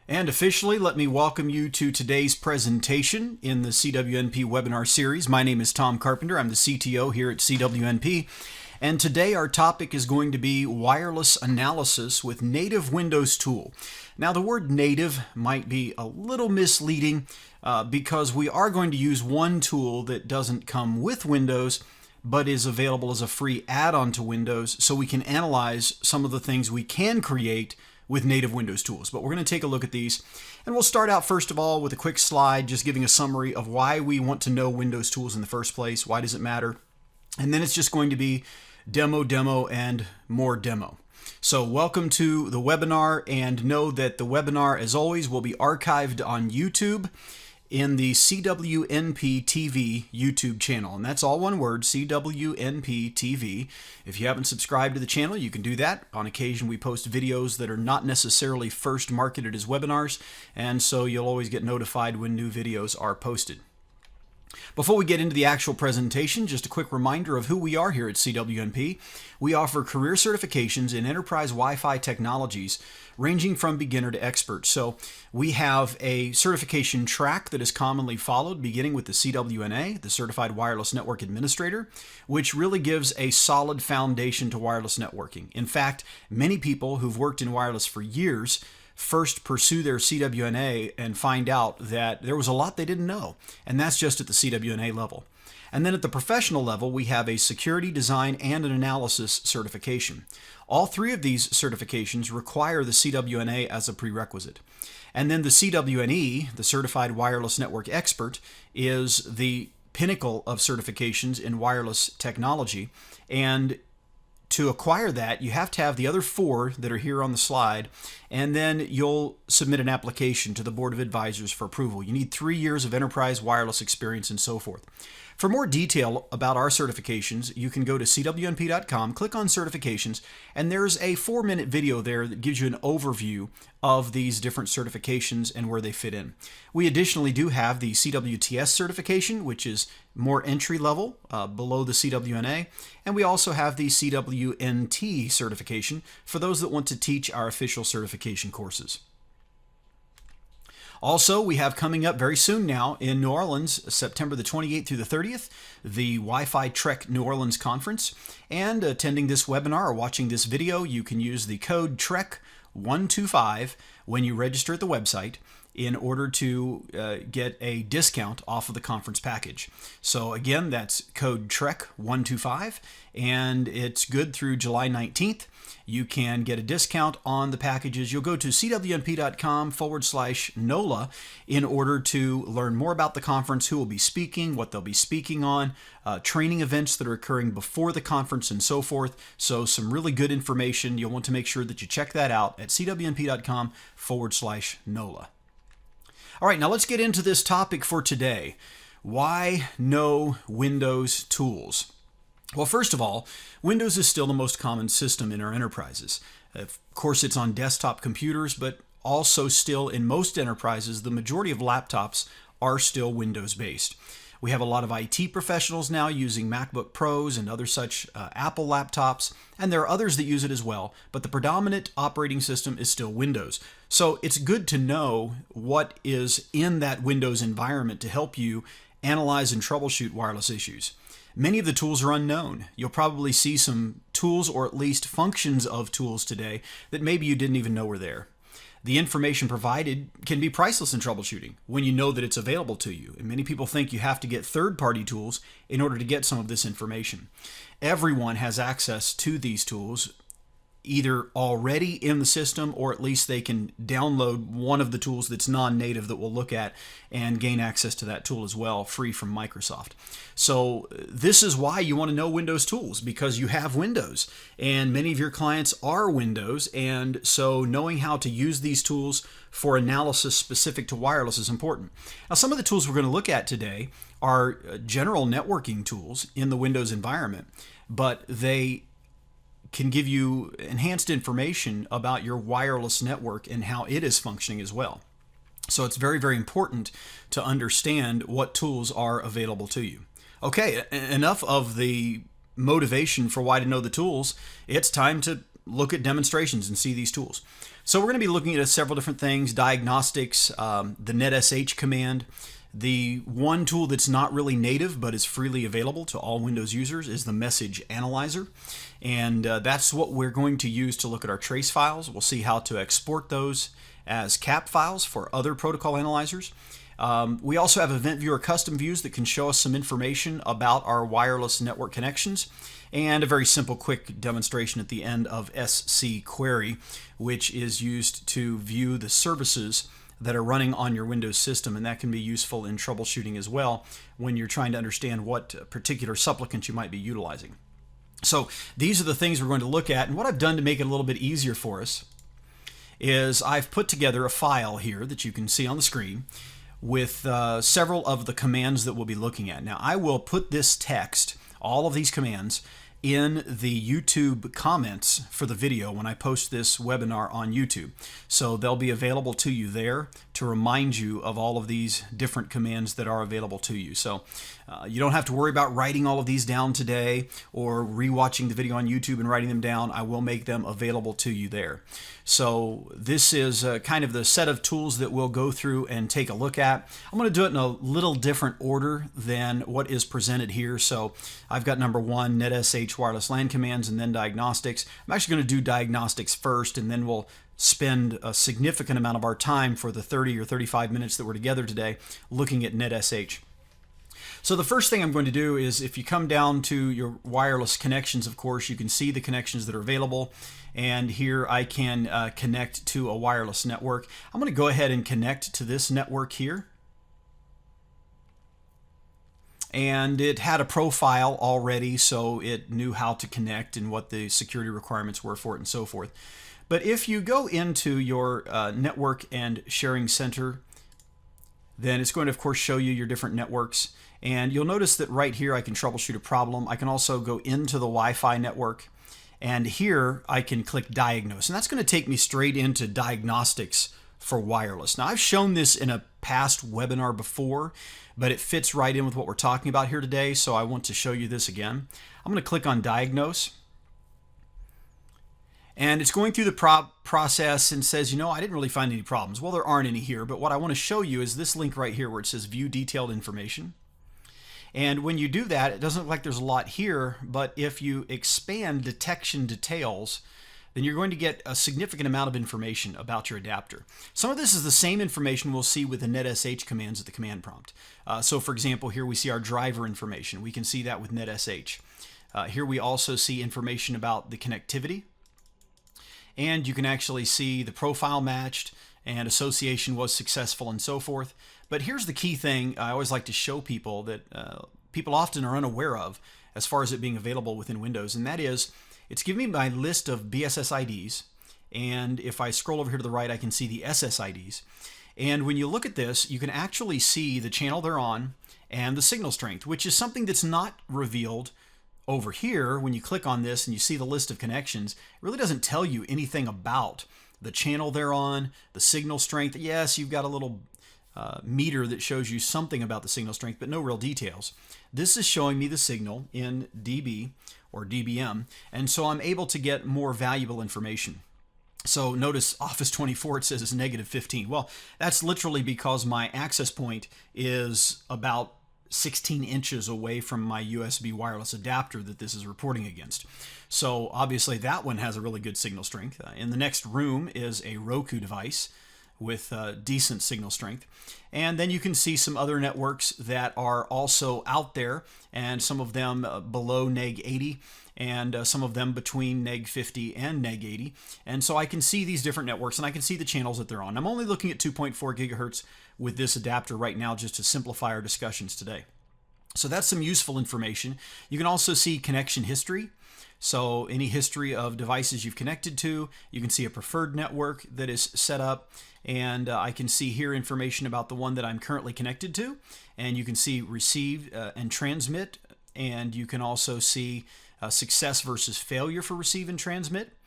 And officially, let me welcome you to today's presentation in the CWNP webinar series. My name is Tom Carpenter. I'm the CTO here at CWNP. And today our topic is going to be wireless analysis with native Windows tool. Now the word native might be a little misleading because we are going to use one tool that doesn't come with Windows but is available as a free add-on to Windows, so we can analyze some of the things we can create with native Windows tools. But we're going to take a look at these, and we'll start out first of all with a quick slide just giving a summary of why we want to know Windows tools in the first place. Why does it matter? And then it's just going to be demo, and more demo. So welcome to the webinar, and know that the webinar, as always, will be archived on YouTube in the CWNP TV YouTube channel. And that's all one word, CWNP TV. If you haven't subscribed to the channel, you can do that. On occasion, we post videos that are not necessarily first marketed as webinars, and so you'll always get notified when new videos are posted. Before we get into the actual presentation, just a quick reminder of who we are here at CWNP. We offer career certifications in enterprise Wi-Fi technologies, ranging from beginner to expert. So we have a certification track that is commonly followed, beginning with the CWNA, the Certified Wireless Network Administrator, which really gives a solid foundation to wireless networking. In fact, many people who've worked in wireless for years first pursue their CWNA and find out that there was a lot they didn't know, and that's just at the CWNA level. And then at the professional level, we have a security design and an analysis certification. All three of these certifications require the CWNA as a prerequisite. And then the CWNE, the Certified Wireless Network Expert, is the pinnacle of certifications in wireless technology. And to acquire that, you have to have the other four that are here on the slide, and then you'll submit an application to the Board of Advisors for approval. You need 3 years of enterprise wireless experience and so forth. For more detail about our certifications, you can go to cwnp.com, click on certifications, and there's a 4-minute video there that gives you an overview of these different certifications and where they fit in. We additionally do have the CWTS certification, which is more entry level, below the CWNA, and we also have the CWNT certification for those that want to teach our official certification courses. Also, we have coming up very soon now in New Orleans, September the 28th through the 30th, the Wi-Fi Trek New Orleans Conference. And attending this webinar or watching this video, you can use the code TREK125 when you register at the website in order to get a discount off of the conference package. So again, that's code TREK125, and it's good through July 19th. You can get a discount on the packages. You'll go to cwnp.com/NOLA in order to learn more about the conference, who will be speaking, what they'll be speaking on, training events that are occurring before the conference, and so forth. So some really good information. You'll want to make sure that you check that out at cwnp.com/NOLA. All right, now let's get into this topic for today. Why know Windows tools? Well, first of all, Windows is still the most common system in our enterprises. Of course, it's on desktop computers, but also still in most enterprises, the majority of laptops are still Windows-based. We have a lot of IT professionals now using MacBook Pros and other such Apple laptops, and there are others that use it as well, but the predominant operating system is still Windows. So it's good to know what is in that Windows environment to help you analyze and troubleshoot wireless issues. Many of the tools are unknown. You'll probably see some tools, or at least functions of tools today, that maybe you didn't even know were there. The information provided can be priceless in troubleshooting when you know that it's available to you. And many people think you have to get third-party tools in order to get some of this information. Everyone has access to these tools, either already in the system, or at least they can download one of the tools that's non-native that we'll look at and gain access to that tool as well, free from Microsoft. So this is why you want to know Windows tools, because you have Windows and many of your clients are Windows, and so knowing how to use these tools for analysis specific to wireless is important. Now, some of the tools we're going to look at today are general networking tools in the Windows environment, but they can give you enhanced information about your wireless network and how it is functioning as well. So it's very, very important to understand what tools are available to you. Okay, enough of the motivation for why to know the tools. It's time to look at demonstrations and see these tools. So we're going to be looking at several different things: diagnostics, the NETSH command. The one tool that's not really native but is freely available to all Windows users is the message analyzer. And that's what we're going to use to look at our trace files. We'll see how to export those as cap files for other protocol analyzers. We also have event viewer custom views that can show us some information about our wireless network connections, and a very simple quick demonstration at the end of SC query, which is used to view the services that are running on your Windows system, and that can be useful in troubleshooting as well when you're trying to understand what particular supplicant you might be utilizing. So these are the things we're going to look at, and what I've done to make it a little bit easier for us is I've put together a file here that you can see on the screen with several of the commands that we'll be looking at. Now I will put this text, all of these commands, in the YouTube comments for the video when I post this webinar on YouTube. So they'll be available to you there to remind you of all of these different commands that are available to you. So you don't have to worry about writing all of these down today or rewatching the video on YouTube and writing them down. I will make them available to you there. So this is kind of the set of tools that we'll go through and take a look at. I'm going to do it in a little different order than what is presented here. So I've got number 1, NETSH wireless LAN commands, and then diagnostics. I'm actually going to do diagnostics first, and then we'll spend a significant amount of our time for the 30 or 35 minutes that we're together today looking at NETSH. So the first thing I'm going to do is, if you come down to your wireless connections, of course, you can see the connections that are available. And here I can connect to a wireless network. I'm going to go ahead and connect to this network here. And it had a profile already, so it knew how to connect and what the security requirements were for it and so forth. But if you go into your network and sharing center, then it's going to, of course, show you your different networks. And you'll notice that right here I can troubleshoot a problem. I can also go into the Wi-Fi network, and here I can click diagnose. And that's going to take me straight into diagnostics for wireless. Now, I've shown this in a past webinar before, but it fits right in with what we're talking about here today, so I want to show you this again. I'm going to click on diagnose. And it's going through the process and says, you know, I didn't really find any problems. Well, there aren't any here, but what I want to show you is this link right here where it says view detailed information. And when you do that, it doesn't look like there's a lot here, but if you expand detection details, then you're going to get a significant amount of information about your adapter. Some of this is the same information we'll see with the NETSH commands at the command prompt. So for example, here we see our driver information. We can see that with NETSH. Here we also see information about the connectivity. And you can actually see the profile matched and association was successful and so forth. But here's the key thing I always like to show people that people often are unaware of as far as it being available within Windows, and that is it's giving me my list of BSSIDs, and if I scroll over here to the right I can see the SSIDs. And when you look at this, you can actually see the channel they're on and the signal strength, which is something that's not revealed over here. When you click on this and you see the list of connections, it really doesn't tell you anything about the channel they're on, the signal strength. Yes, you've got a little meter that shows you something about the signal strength, but no real details. This is showing me the signal in dB or dBm, and so I'm able to get more valuable information. So notice Office 24, it says it's -15. Well, that's literally because my access point is about 16 inches away from my USB wireless adapter that this is reporting against. So obviously that one has a really good signal strength. In the next room is a Roku device with decent signal strength. And then you can see some other networks that are also out there, and some of them below neg 80 and some of them between neg 50 and neg 80. And so I can see these different networks and I can see the channels that they're on. I'm only looking at 2.4 gigahertz with this adapter right now just to simplify our discussions today. So that's some useful information. You can also see connection history. So any history of devices you've connected to, you can see a preferred network that is set up, and I can see here information about the one that I'm currently connected to, and you can see receive and transmit, and you can also see success versus failure for receive and transmit,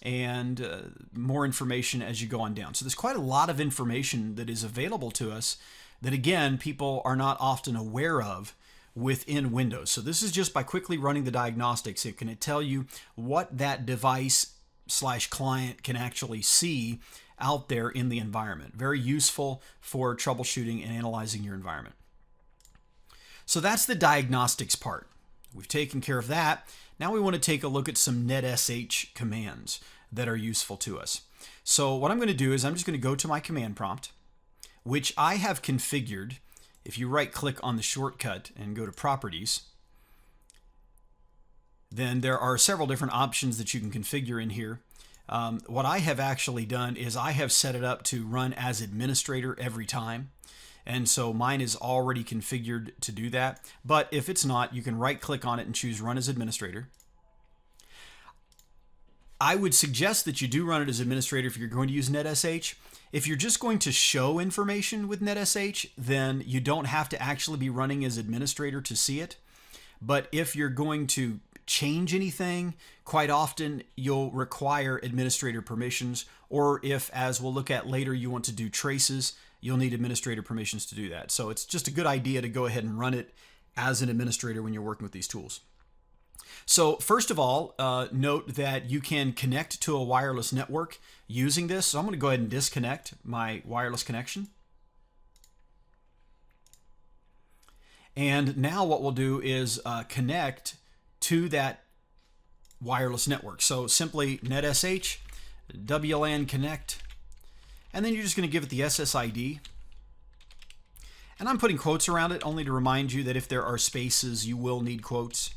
and more information as you go on down. So there's quite a lot of information that is available to us that, again, people are not often aware of within Windows. So this is just by quickly running the diagnostics. It can tell you what that device slash client can actually see out there in the environment. Very useful for troubleshooting and analyzing your environment. So that's the diagnostics part. We've taken care of that. Now we want to take a look at some NETSH commands that are useful to us. So what I'm going to do is I'm just going to go to my command prompt, which I have configured. If you right click on the shortcut and go to properties, then there are several different options that you can configure in here. What I have actually done is I have set it up to run as administrator every time. And so mine is already configured to do that. But if it's not, you can right click on it and choose run as administrator. I would suggest that you do run it as administrator if you're going to use NETSH. If you're just going to show information with NETSH, then you don't have to actually be running as administrator to see it. But if you're going to change anything, quite often you'll require administrator permissions, or if, as we'll look at later, you want to do traces, you'll need administrator permissions to do that. So it's just a good idea to go ahead and run it as an administrator when you're working with these tools. So first of all, note that you can connect to a wireless network using this. So I'm going to go ahead and disconnect my wireless connection. And now what we'll do is connect to that wireless network. So simply NETSH, WLAN connect, and then you're just going to give it the SSID. And I'm putting quotes around it only to remind you that if there are spaces, you will need quotes.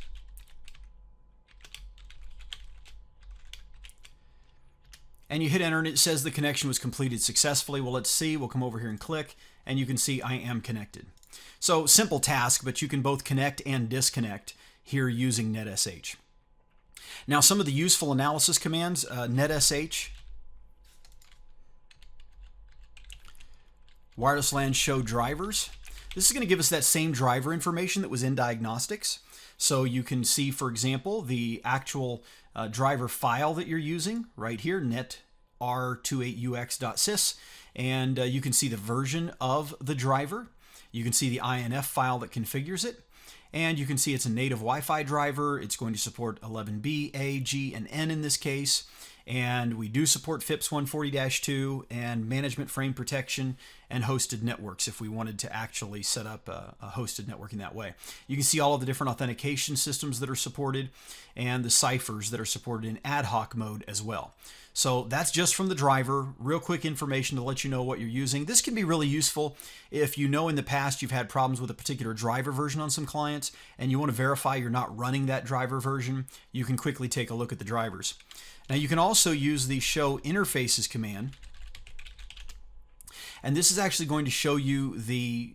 And you hit enter and it says the connection was completed successfully. Well, let's see. We'll come over here and click, and you can see I am connected. So simple task, but you can both connect and disconnect here using NETSH. Now some of the useful analysis commands, NETSH, wireless LAN show drivers. This is going to give us that same driver information that was in diagnostics. So you can see, for example, the actual driver file that you're using right here, netre28ux.sys, and you can see the version of the driver. You can see the INF file that configures it, and you can see it's a native Wi-Fi driver. It's going to support 11B, A, G, and N in this case. And we do support FIPS 140-2 and management frame protection and hosted networks if we wanted to actually set up a hosted network in that way. You can see all of the different authentication systems that are supported and the ciphers that are supported in ad hoc mode as well. So that's just from the driver. Real quick information to let you know what you're using. This can be really useful if you know in the past you've had problems with a particular driver version on some clients and you want to verify you're not running that driver version. You can quickly take a look at the drivers. Now you can also use the show interfaces command, and this is actually going to show you the,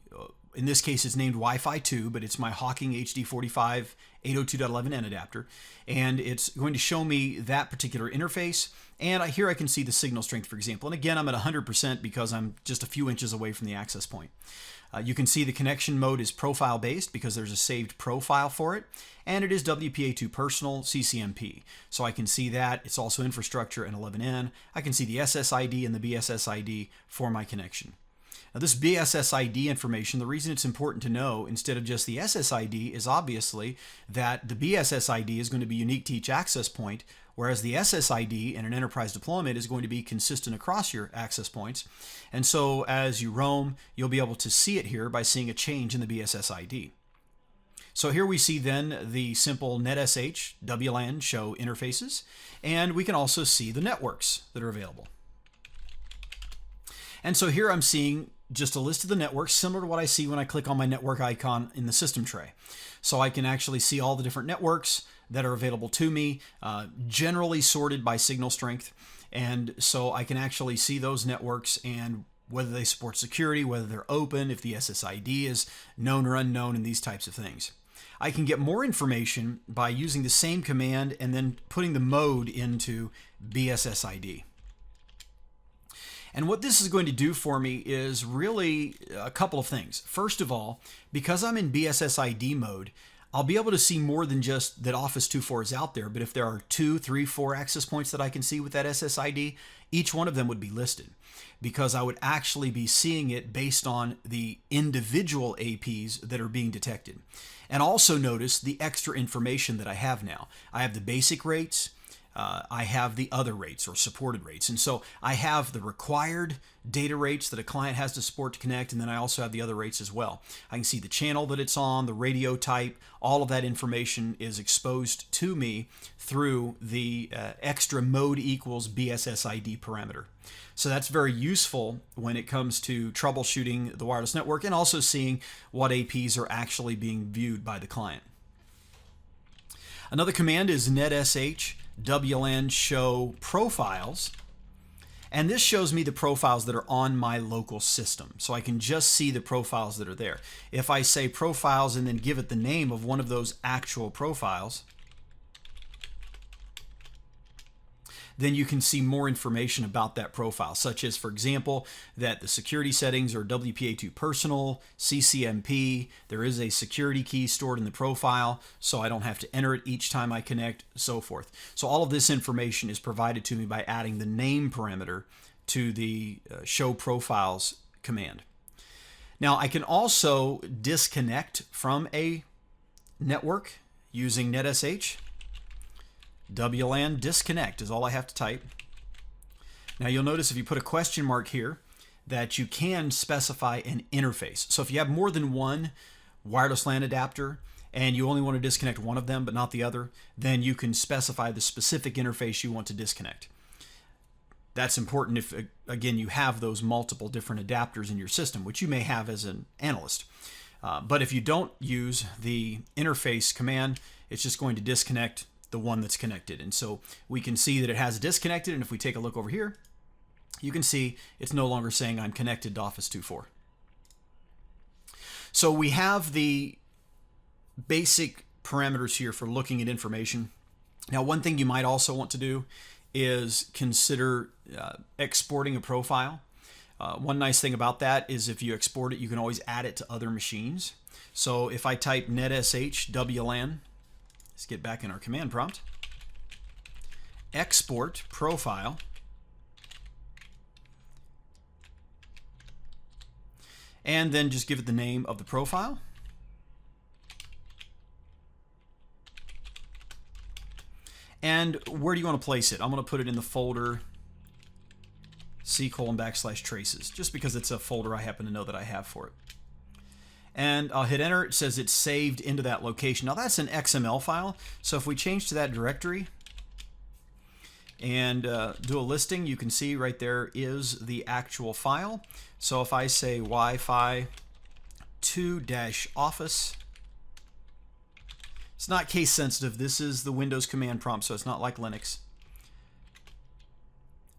in this case it's named Wi-Fi 2, but it's my Hawking HD45 802.11n adapter, and it's going to show me that particular interface, and here I can see the signal strength, for example, and again I'm at 100% because I'm just a few inches away from the access point. You can see the connection mode is profile based because there's a saved profile for it, and it is WPA2 personal CCMP. So I can see that. It's also infrastructure and 11N. I can see the SSID and the BSSID for my connection. Now this BSSID information, the reason it's important to know instead of just the SSID is obviously that the BSSID is going to be unique to each access point, whereas the SSID in an enterprise deployment is going to be consistent across your access points. And so as you roam, you'll be able to see it here by seeing a change in the BSSID. So here we see then the simple NETSH WLAN show interfaces, and we can also see the networks that are available. And so here I'm seeing just a list of the networks similar to what I see when I click on my network icon in the system tray. So I can actually see all the different networks that are available to me, generally sorted by signal strength. And so I can actually see those networks and whether they support security, whether they're open, if the SSID is known or unknown, and these types of things. I can get more information by using the same command and then putting the mode into BSSID. And what this is going to do for me is really a couple of things. First of all, because I'm in BSSID mode, I'll be able to see more than just that Office 2.4 is out there, but if there are 2, 3, 4 access points that I can see with that SSID, each one of them would be listed because I would actually be seeing it based on the individual APs that are being detected. And also notice the extra information that I have now. I have the basic rates, I have the other rates or supported rates. And so I have the required data rates that a client has to support to connect, and then I also have the other rates as well. I can see the channel that it's on, the radio type, all of that information is exposed to me through the extra mode equals bssid parameter. So that's very useful when it comes to troubleshooting the wireless network and also seeing what APs are actually being viewed by the client. Another command is NETSH WLAN show profiles, and this shows me the profiles that are on my local system, so I can just see the profiles that are there. If I say profiles and then give it the name of one of those actual profiles, then you can see more information about that profile, such as, for example, that the security settings are WPA2 personal, CCMP, there is a security key stored in the profile, so I don't have to enter it each time I connect, so forth. So all of this information is provided to me by adding the name parameter to the show profiles command. Now, I can also disconnect from a network using NETSH. WLAN disconnect is all I have to type. Now you'll notice if you put a question mark here that you can specify an interface. So if you have more than one wireless LAN adapter and you only want to disconnect one of them but not the other, then you can specify the specific interface you want to disconnect. That's important if, again, you have those multiple different adapters in your system, which you may have as an analyst. But if you don't use the interface command, it's just going to disconnect the one that's connected. And so we can see that it has disconnected, and if we take a look over here, you can see it's no longer saying I'm connected to Office 2.4. So we have the basic parameters here for looking at information. Now, one thing you might also want to do is consider exporting a profile. One nice thing about that is if you export it, you can always add it to other machines. So if I type NETSH WLAN, let's get back in our command prompt, export profile, and then just give it the name of the profile. And where do you want to place it? I'm going to put it in the folder C:\traces, just because it's a folder I happen to know that I have for it. And I'll hit enter. It says it's saved into that location. Now that's an XML file, so if we change to that directory and do a listing, you can see right there is the actual file. So if I say Wi-Fi 2-office, it's not case sensitive. This is the Windows command prompt, so it's not like Linux.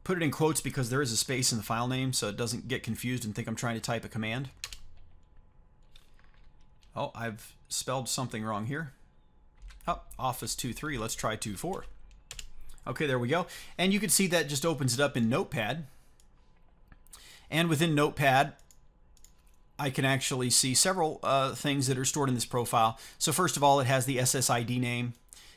Put it in quotes because there is a space in the file name, so it doesn't get confused and think I'm trying to type a command. Oh, I've spelled something wrong here. Oh, Office 2.3, let's try 2.4. Okay, there we go. And you can see that just opens it up in Notepad. And within Notepad, I can actually see several things that are stored in this profile. So first of all, it has the SSID name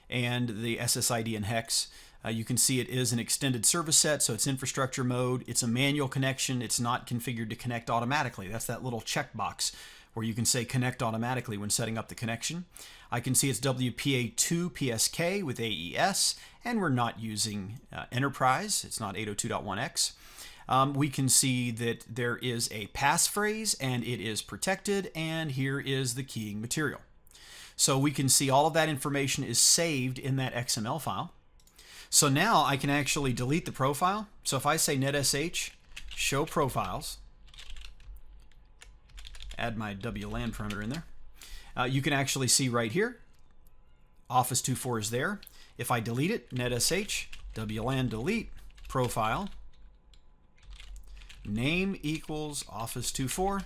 and the SSID and hex. You can see it is an extended service set, so it's infrastructure mode. It's a manual connection. It's not configured to connect automatically. That's that little checkbox where you can say connect automatically when setting up the connection. I can see it's WPA2 PSK with AES, and we're not using Enterprise. It's not 802.1x. We can see that there is a passphrase, and it is protected, and here is the keying material. So we can see all of that information is saved in that XML file. So now I can actually delete the profile. So if I say NETSH show profiles, add my WLAN parameter in there, you can actually see right here, Office 2.4 is there. If I delete it, NETSH WLAN delete profile, name equals Office 2.4. It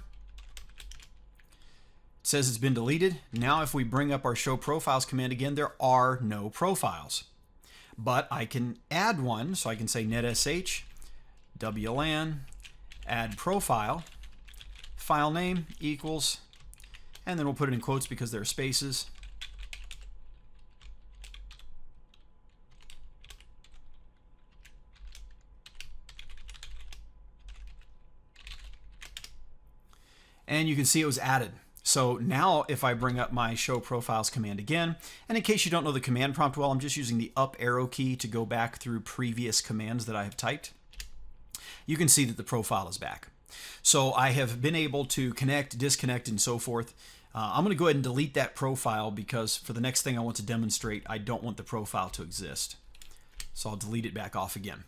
says it's been deleted. Now if we bring up our show profiles command again, there are no profiles. But I can add one, so I can say NETSH WLAN add profile, file name equals, and then we'll put it in quotes because there are spaces. And you can see it was added. So now if I bring up my show profiles command again, and in case you don't know the command prompt well, I'm just using the up arrow key to go back through previous commands that I have typed. You can see that the profile is back. So I have been able to connect, disconnect, and so forth. I'm going to go ahead and delete that profile because for the next thing I want to demonstrate, I don't want the profile to exist. So I'll delete it back off again.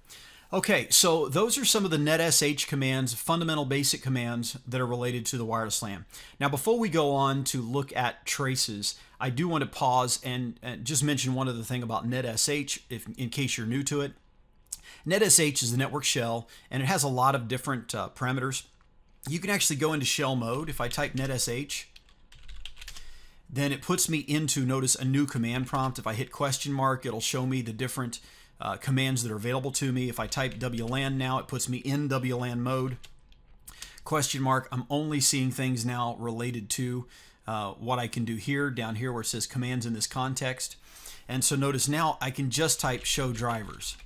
Okay, so those are some of the NETSH commands, fundamental basic commands that are related to the wireless LAN. Now before we go on to look at traces, I do want to pause and just mention one other thing about NETSH in case you're new to it. NETSH is the network shell, and it has a lot of different parameters. You can actually go into shell mode. If I type NETSH, then it puts me into, notice, a new command prompt. If I hit question mark, it'll show me the different commands that are available to me. If I type WLAN now, it puts me in WLAN mode. Question mark, I'm only seeing things now related to what I can do here, down here where it says commands in this context. And so notice now I can just type show drivers.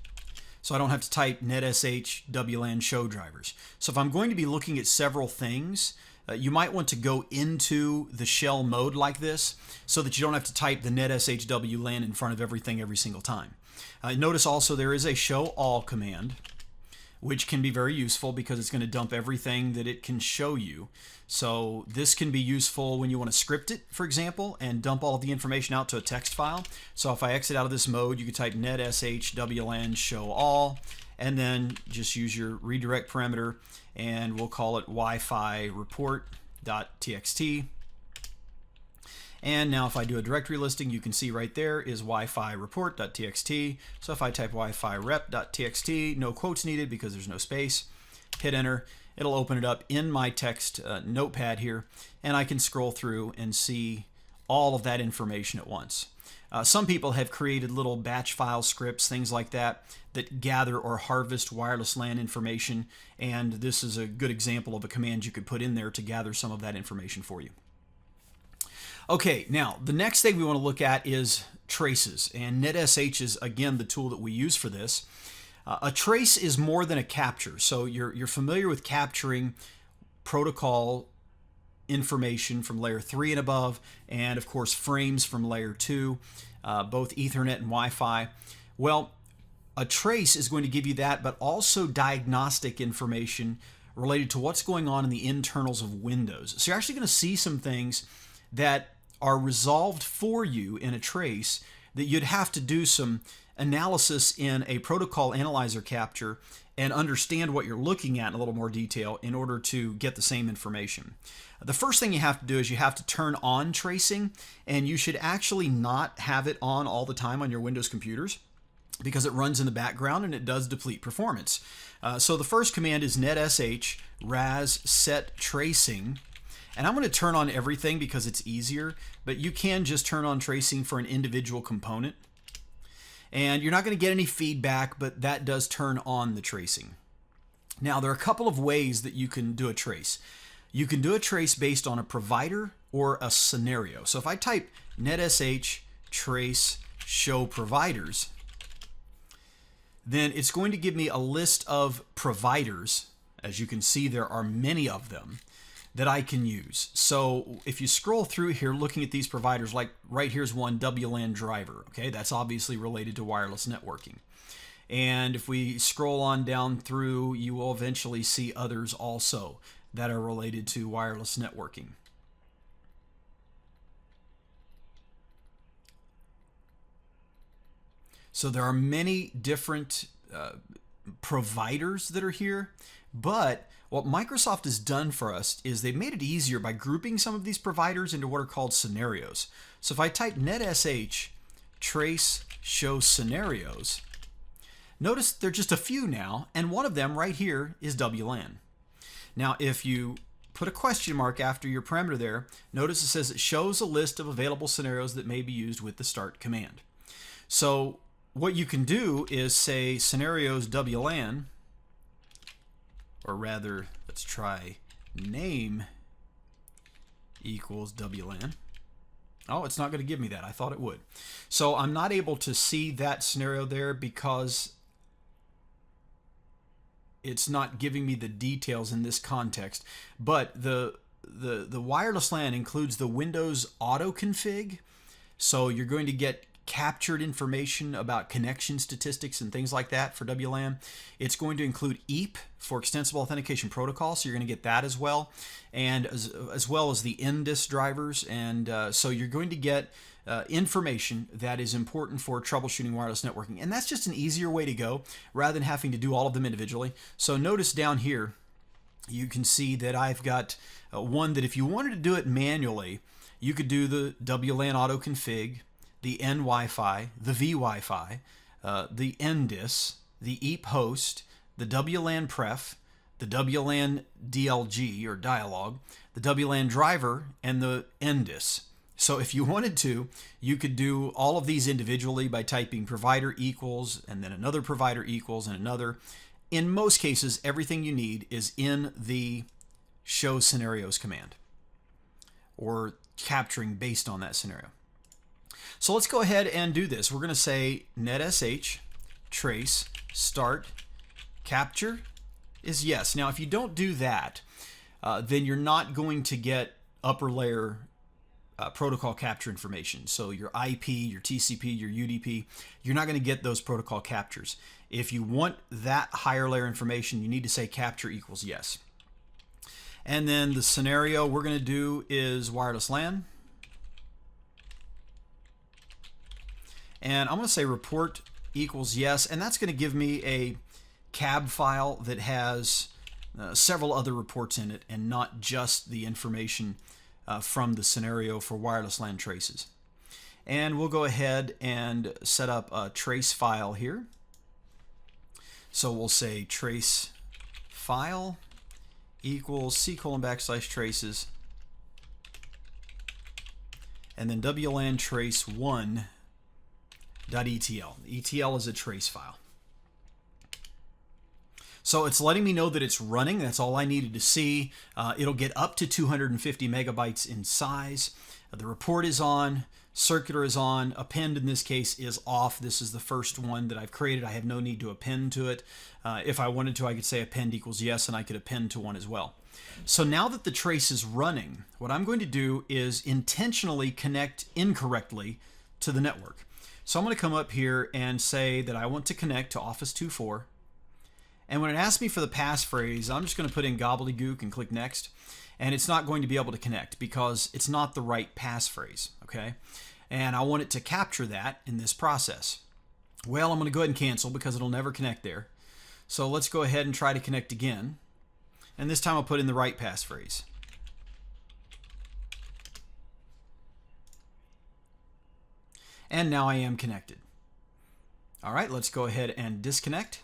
So I don't have to type NETSH WLAN show drivers. So if I'm going to be looking at several things, you might want to go into the shell mode like this so that you don't have to type the NETSH WLAN in front of everything every single time. Notice also there is a show all command, which can be very useful because it's going to dump everything that it can show you. So this can be useful when you want to script it, for example, and dump all of the information out to a text file. So if I exit out of this mode, you can type NETSH WLAN show all, and then just use your redirect parameter, and we'll call it Wi-Fi report.txt. And now if I do a directory listing, you can see right there is Wi-Fi report.txt. So if I type Wi-Fi rep.txt, no quotes needed because there's no space, hit enter, it'll open it up in my text notepad here, and I can scroll through and see all of that information at once. Some people have created little batch file scripts, things like that, that gather or harvest wireless LAN information, and this is a good example of a command you could put in there to gather some of that information for you. Okay, now the next thing we want to look at is traces, and NETSH is again the tool that we use for this. A trace is more than a capture, so you're familiar with capturing protocol information from layer 3 and above, and of course frames from layer 2, both Ethernet and Wi-Fi. Well, a trace is going to give you that, but also diagnostic information related to what's going on in the internals of Windows. So you're actually going to see some things that are resolved for you in a trace that you'd have to do some analysis in a protocol analyzer capture and understand what you're looking at in a little more detail in order to get the same information. The first thing you have to do is you have to turn on tracing, and you should actually not have it on all the time on your Windows computers because it runs in the background and it does deplete performance. So the first command is NETSH ras set tracing. And I'm going to turn on everything because it's easier, but you can just turn on tracing for an individual component. And you're not going to get any feedback, but that does turn on the tracing. Now, there are a couple of ways that you can do a trace. You can do a trace based on a provider or a scenario. So if I type NETSH trace show providers, then it's going to give me a list of providers. As you can see, there are many of them that I can use. So if you scroll through here looking at these providers, like right here's one, WLAN driver, okay, that's obviously related to wireless networking. And if we scroll on down through, you will eventually see others also that are related to wireless networking. So there are many different providers that are here, but what Microsoft has done for us is they've made it easier by grouping some of these providers into what are called scenarios. So if I type NETSH trace show scenarios, notice there are just a few now, and one of them right here is WLAN. Now if you put a question mark after your parameter there, notice it says it shows a list of available scenarios that may be used with the start command. So what you can do is say scenarios WLAN, or rather, let's try name equals WLAN. Oh, it's not going to give me that. I thought it would. So I'm not able to see that scenario there because it's not giving me the details in this context. But the the wireless LAN includes the Windows auto config, so you're going to get captured information about connection statistics and things like that for WLAN. It's going to include EAP for Extensible Authentication Protocol, so you're going to get that as well, and as well as the NDIS drivers, and so you're going to get information that is important for troubleshooting wireless networking, and that's just an easier way to go rather than having to do all of them individually. So notice down here you can see that I've got one that if you wanted to do it manually, you could do the WLAN auto config, the N Wi-Fi, the V Wi-Fi, the NDIS, the EAP host, the WLAN pref, the WLAN DLG or dialog, the WLAN driver, and the NDIS. So if you wanted to, you could do all of these individually by typing provider equals and then another provider equals and another. In most cases, everything you need is in the show scenarios command or capturing based on that scenario. So let's go ahead and do this. We're going to say NETSH trace start capture is yes. Now, if you don't do that, then you're not going to get upper layer protocol capture information. So your IP, your TCP, your UDP, you're not going to get those protocol captures. If you want that higher layer information, you need to say capture equals yes. And then the scenario we're going to do is wireless LAN. And I'm going to say report equals yes, and that's going to give me a cab file that has several other reports in it and not just the information from the scenario for wireless LAN traces. And we'll go ahead and set up a trace file here. So we'll say trace file equals c:\traces and then WLAN trace 1 .etl. ETL is a trace file. So it's letting me know that it's running. That's all I needed to see. It'll get up to 250 megabytes in size. The report is on. Circular is on. Append in this case is off. This is the first one that I've created. I have no need to append to it. If I wanted to, I could say append equals yes, and I could append to one as well. So now that the trace is running, what I'm going to do is intentionally connect incorrectly to the network. So I'm going to come up here and say that I want to connect to Office 2.4. And when it asks me for the passphrase, I'm just going to put in gobbledygook and click next. And it's not going to be able to connect because it's not the right passphrase, okay? And I want it to capture that in this process. Well, I'm going to go ahead and cancel because it'll never connect there. So let's go ahead and try to connect again. And this time I'll put in the right passphrase. And now I am connected. All right, let's go ahead and disconnect.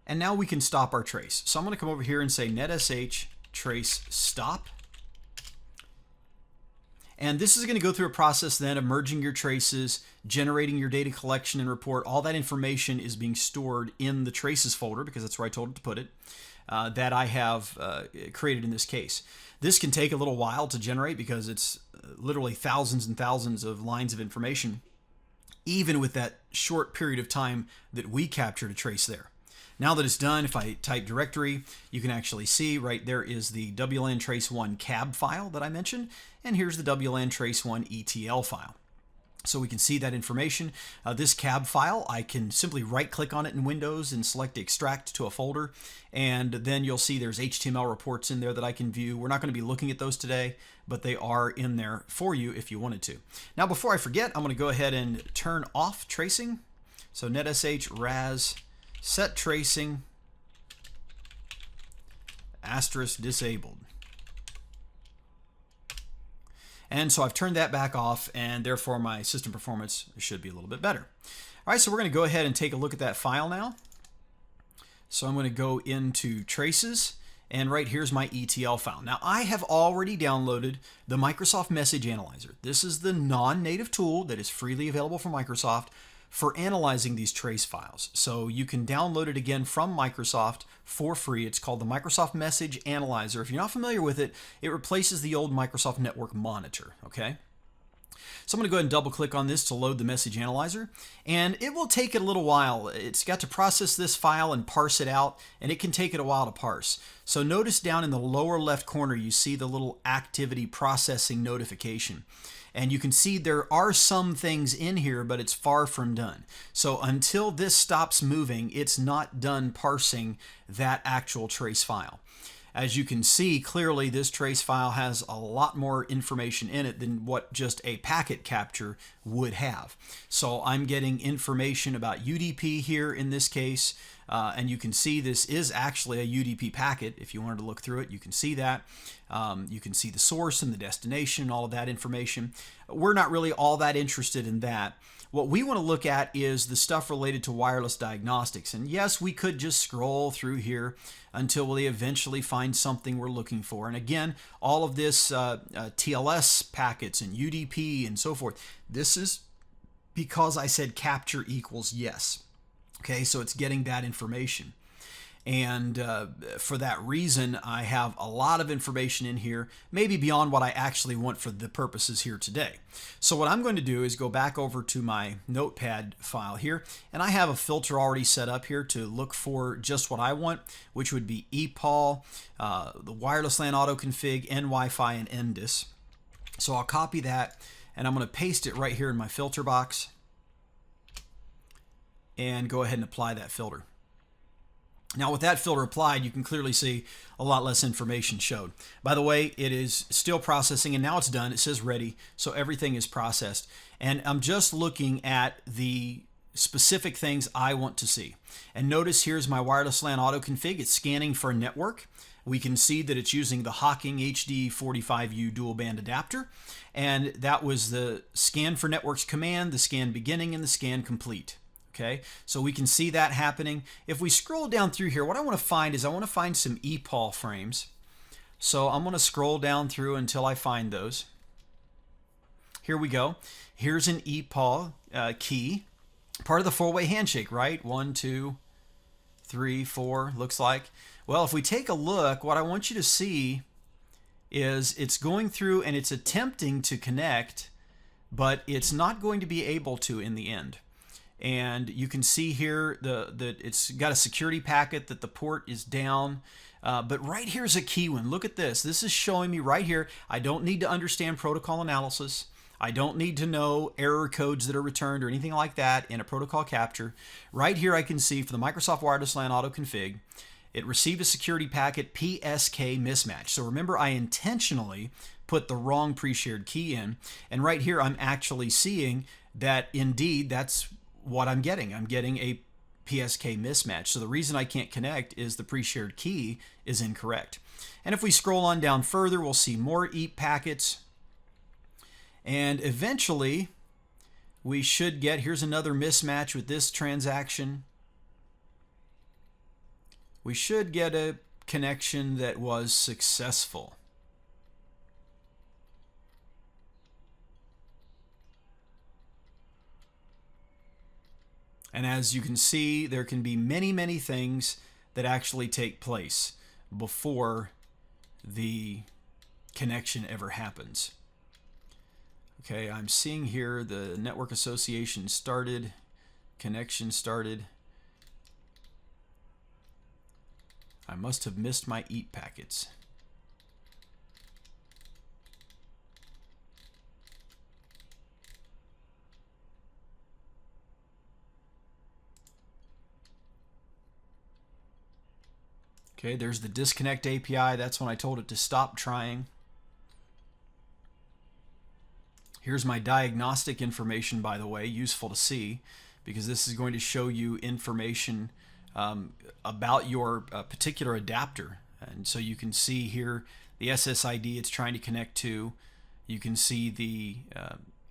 And now we can stop our trace. So I'm going to come over here and say NETSH trace stop. And this is going to go through a process then of merging your traces, generating your data collection and report. All that information is being stored in the traces folder because that's where I told it to put it, that I have created in this case. This can take a little while to generate because it's literally thousands and thousands of lines of information, even with that short period of time that we captured a trace there. Now that it's done, if I type directory, you can actually see right there is the WLAN trace 1 cab file that I mentioned, and here's the WLAN trace 1 ETL file. So we can see that information. This cab file, I can simply right-click on it in Windows and select extract to a folder, and then you'll see there's HTML reports in there that I can view. We're not going to be looking at those today, but they are in there for you if you wanted to. Now, before I forget, I'm going to go ahead and turn off tracing. So NETSH RAS set tracing * disabled. And so I've turned that back off, and therefore my system performance should be a little bit better. All right, so we're going to go ahead and take a look at that file now. So I'm going to go into traces, and right here's my ETL file. Now I have already downloaded the Microsoft Message Analyzer. This is the non-native tool that is freely available from Microsoft for analyzing these trace files. So you can download it again from Microsoft for free. It's called the Microsoft Message Analyzer. If you're not familiar with it, it replaces the old Microsoft Network Monitor, okay? So I'm going to go ahead and double click on this to load the message analyzer, and it will take it a little while. It's got to process this file and parse it out, and it can take it a while to parse. So notice down in the lower left corner you see the little activity processing notification. And you can see there are some things in here, but it's far from done. So until this stops moving, it's not done parsing that actual trace file. As you can see, clearly this trace file has a lot more information in it than what just a packet capture would have. So I'm getting information about UDP here in this case, and you can see this is actually a UDP packet. If you wanted to look through it, you can see that. You can see the source and the destination, all of that information. We're not really all that interested in that. What we want to look at is the stuff related to wireless diagnostics. And yes, we could just scroll through here until we eventually find something we're looking for. And again, all of this TLS packets and UDP and so forth, this is because I said capture equals yes. Okay, so it's getting that information. And for that reason, I have a lot of information in here, maybe beyond what I actually want for the purposes here today. So what I'm going to do is go back over to my notepad file here, and I have a filter already set up here to look for just what I want, which would be EPOL, the wireless LAN auto config, N-Wi-Fi, and NDIS. So I'll copy that, and I'm going to paste it right here in my filter box, and go ahead and apply that filter. Now with that filter applied, you can clearly see a lot less information showed. By the way, it is still processing, and now it's done. It says ready, so everything is processed. And I'm just looking at the specific things I want to see. And notice here's my wireless LAN auto config. It's scanning for a network. We can see that it's using the Hawking HD45U dual band adapter. And that was the scan for networks command, the scan beginning, and the scan complete. Okay, so we can see that happening. If we scroll down through here, what I want to find is I want to find some EPOL frames. So I'm going to scroll down through until I find those. Here we go. Here's an EPOL key, part of the four-way handshake, right? 1, 2, 3, 4, looks like. Well, if we take a look, what I want you to see is it's going through and it's attempting to connect, but it's not going to be able to in the end. And you can see here that it's got a security packet that the port is down. But right here's a key one. Look at this. This is showing me right here. I don't need to understand protocol analysis. I don't need to know error codes that are returned or anything like that in a protocol capture. Right here I can see for the Microsoft Wireless LAN auto config, it received a security packet PSK mismatch. So remember, I intentionally put the wrong pre-shared key in. And right here I'm actually seeing that indeed that's what I'm getting. I'm getting a PSK mismatch. So the reason I can't connect is the pre-shared key is incorrect. And if we scroll on down further, we'll see more EAP packets. And eventually we should get, here's another mismatch with this transaction. We should get a connection that was successful. And as you can see, there can be many, many things that actually take place before the connection ever happens. Okay, I'm seeing here the network association started, connection started. I must have missed my EAP packets. Okay, there's the disconnect API. That's when I told it to stop trying. Here's my diagnostic information, by the way, useful to see, because this is going to show you information about your particular adapter. And so you can see here the SSID it's trying to connect to. You can see the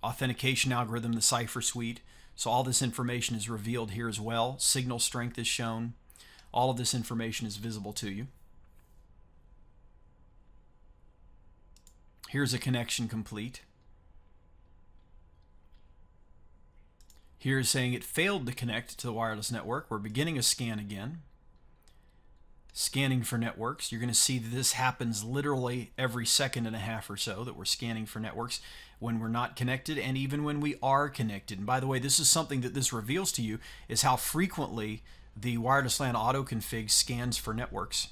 authentication algorithm, the cipher suite. So all this information is revealed here as well. Signal strength is shown. All of this information is visible to you. Here's a connection complete. Here's saying it failed to connect to the wireless network. We're beginning a scan again. scanning for networks. You're going to see that this happens literally every second and a half or so, that we're scanning for networks when we're not connected and even when we are connected. And by the way, this is something that this reveals to you, is how frequently the wireless LAN auto config scans for networks.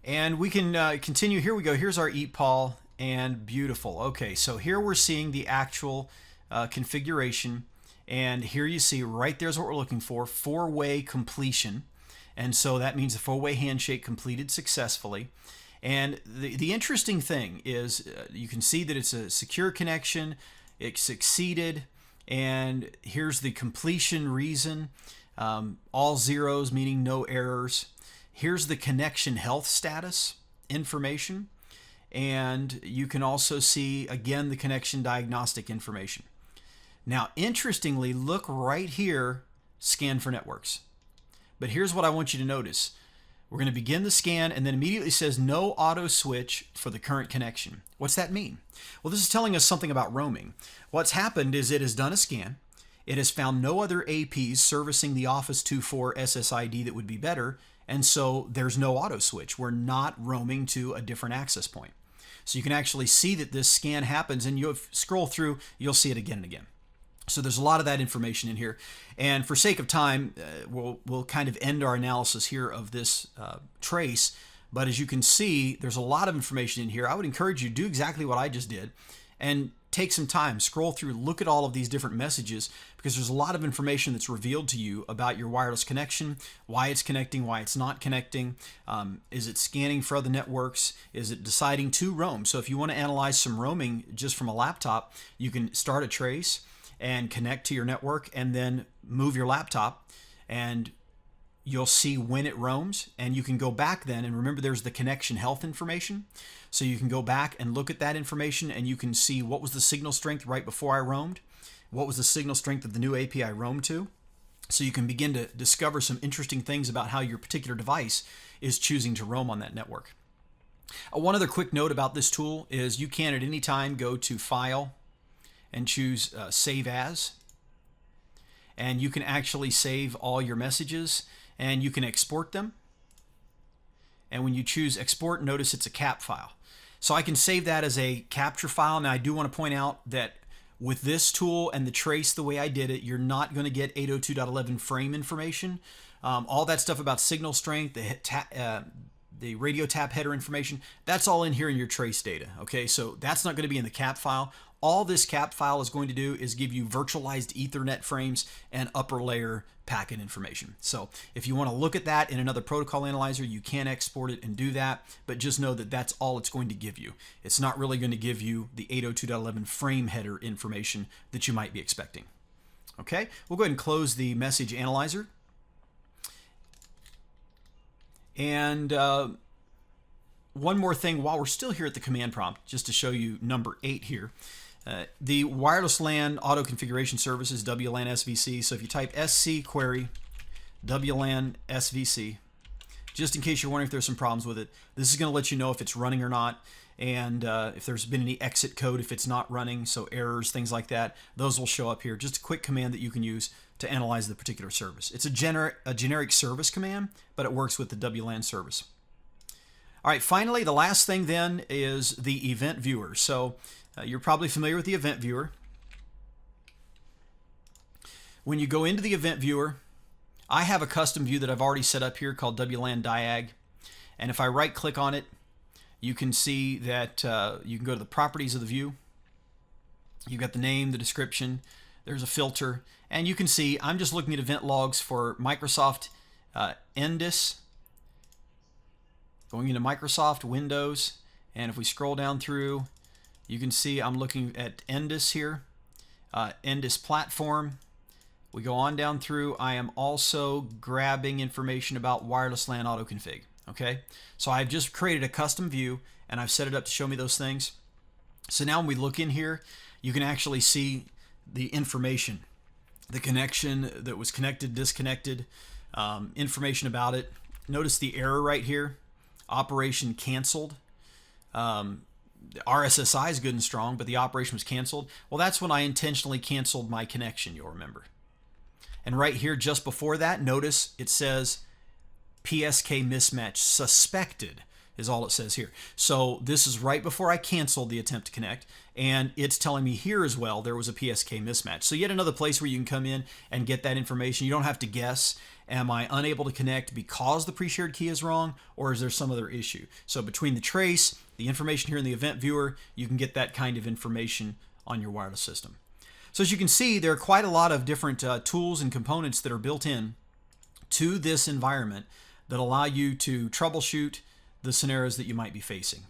And we can continue. Here we go. Here's our EPOL, and beautiful. Okay, so here we're seeing the actual configuration. And here you see right there's what we're looking for, four-way completion. And so that means the four-way handshake completed successfully. And the interesting thing is you can see that it's a secure connection. It succeeded. And here's the completion reason. All zeros, meaning no errors. Here's the connection health status information. And you can also see, again, the connection diagnostic information. Now, interestingly, look right here, scan for networks. But here's what I want you to notice. We're going to begin the scan, and then immediately says no auto switch for the current connection. What's that mean? Well, this is telling us something about roaming. What's happened is it has done a scan. It has found no other APs servicing the Office 2.4 SSID that would be better, and so there's no auto switch. We're not roaming to a different access point. So you can actually see that this scan happens, and you'll scroll through, you'll see it again and again. So there's a lot of that information in here. And for sake of time, we'll kind of end our analysis here of this trace. But as you can see, there's a lot of information in here. I would encourage you to do exactly what I just did and take some time, scroll through, look at all of these different messages, because there's a lot of information that's revealed to you about your wireless connection, why it's connecting, why it's not connecting, is it scanning for other networks, is it deciding to roam. So if you want to analyze some roaming just from a laptop, you can start a trace and connect to your network and then move your laptop, and you'll see when it roams. And you can go back then, and remember there's the connection health information. So you can go back and look at that information, and you can see what was the signal strength right before I roamed, what was the signal strength of the new AP I roamed to. So you can begin to discover some interesting things about how your particular device is choosing to roam on that network. One other quick note about this tool is you can at any time go to File and choose Save As, and you can actually save all your messages, and you can export them. And when you choose Export, notice it's a cap file. So I can save that as a capture file. Now I do want to point out that with this tool and the trace the way I did it, you're not going to get 802.11 frame information. All that stuff about signal strength, the radio tap header information, that's all in here in your trace data. Okay, so that's not going to be in the cap file. All this cap file is going to do is give you virtualized Ethernet frames and upper layer packet information. So if you want to look at that in another protocol analyzer, you can export it and do that, but just know that that's all it's going to give you. It's not really going to give you the 802.11 frame header information that you might be expecting. Okay, we'll go ahead and close the message analyzer. And one more thing while we're still here at the command prompt, just to show you number 8 here. The wireless LAN auto configuration services, WLAN SVC. So if you type SC query WLAN SVC, just in case you're wondering if there's some problems with it, this is going to let you know if it's running or not, and if there's been any exit code if it's not running, so errors, things like that, those will show up here. Just a quick command that you can use to analyze the particular service. It's a generic service command, but it works with the WLAN service. All right, finally, the last thing then is the event viewer. So you're probably familiar with the event viewer. When you go into the event viewer, I have a custom view that I've already set up here called WLAN Diag. And if I right click on it, you can see that you can go to the properties of the view. You've got the name, the description, there's a filter, and you can see I'm just looking at event logs for Microsoft NDIS, going into Microsoft, Windows, and if we scroll down through, you can see I'm looking at NDIS here, NDIS platform. We go on down through. I am also grabbing information about wireless LAN auto config. Okay, so I've just created a custom view and I've set it up to show me those things. So now when we look in here, you can actually see the information, the connection that was connected, disconnected, information about it. Notice the error right here. Operation canceled. The RSSI is good and strong, but the operation was canceled. Well, that's when I intentionally canceled my connection, you'll remember. And right here just before that, notice it says PSK mismatch suspected is all it says here. So this is right before I canceled the attempt to connect, and it's telling me here as well there was a PSK mismatch. So yet another place where you can come in and get that information. You don't have to guess, am I unable to connect because the pre-shared key is wrong, or is there some other issue? So between the trace, the information here in the event viewer, you can get that kind of information on your wireless system. So as you can see, there are quite a lot of different tools and components that are built in to this environment that allow you to troubleshoot the scenarios that you might be facing.